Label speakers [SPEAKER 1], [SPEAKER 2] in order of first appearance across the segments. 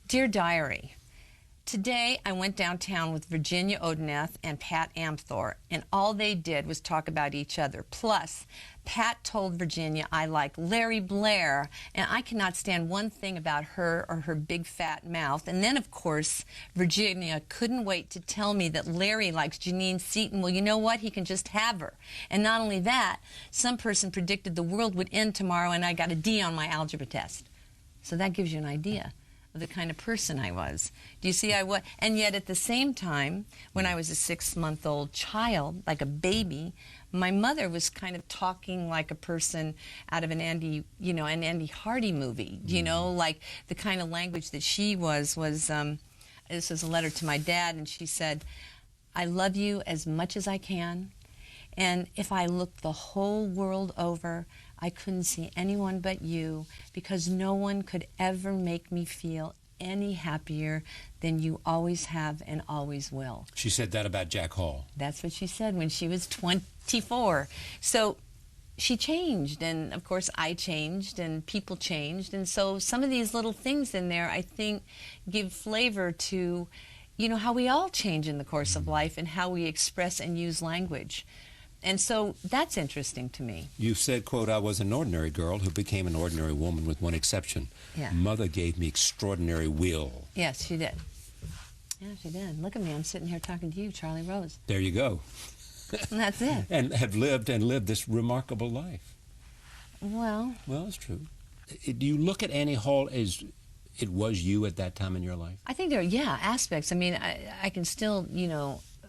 [SPEAKER 1] Dear Diary, today I went downtown with Virginia Odeneth and Pat Amthor, and all they did was talk about each other. Plus, Pat told Virginia I like Larry Blair, and I cannot stand one thing about her or her big fat mouth. And then, of course, Virginia couldn't wait to tell me that Larry likes Janine Seton. Well, you know what? He can just have her. And not only that, some person predicted the world would end tomorrow, and I got a D on my algebra test. So that gives you an idea of the kind of person I was. Do you see I was? And yet at the same time, when I was a 6-month-old child, like a baby, my mother was kind of talking like a person out of an Andy Hardy movie, like the kind of language that she was, this was a letter to my dad, and she said, I love you as much as I can, and if I looked the whole world over, I couldn't see anyone but you, because no one could ever make me feel any happier than you always have and always will.
[SPEAKER 2] She said that about Jack Hall.
[SPEAKER 1] That's what she said when she was 24. So she changed, and of course I changed, and people changed, and so some of these little things in there, I think, give flavor to, how we all change in the course of life and how we express and use language. And so that's interesting to me.
[SPEAKER 2] You said, quote, I was an ordinary girl who became an ordinary woman with one exception.
[SPEAKER 1] Yeah.
[SPEAKER 2] Mother gave me extraordinary will.
[SPEAKER 1] Yes, she did. Yeah, she did. Look at me. I'm sitting here talking to you, Charlie Rose.
[SPEAKER 2] There you go.
[SPEAKER 1] And that's it.
[SPEAKER 2] And have lived this remarkable life.
[SPEAKER 1] Well,
[SPEAKER 2] it's true. Do you look at Annie Hall as it was you at that time in your life?
[SPEAKER 1] I think there are, aspects. I mean, I can still,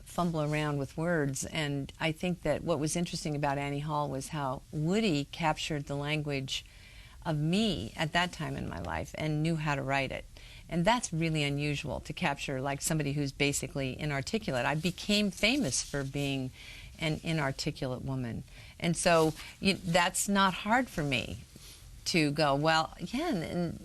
[SPEAKER 1] fumble around with words, and I think that what was interesting about Annie Hall was how Woody captured the language of me at that time in my life and knew how to write it. And that's really unusual, to capture like somebody who's basically inarticulate. I became famous for being an inarticulate woman. And so that's not hard for me to go, well, yeah, and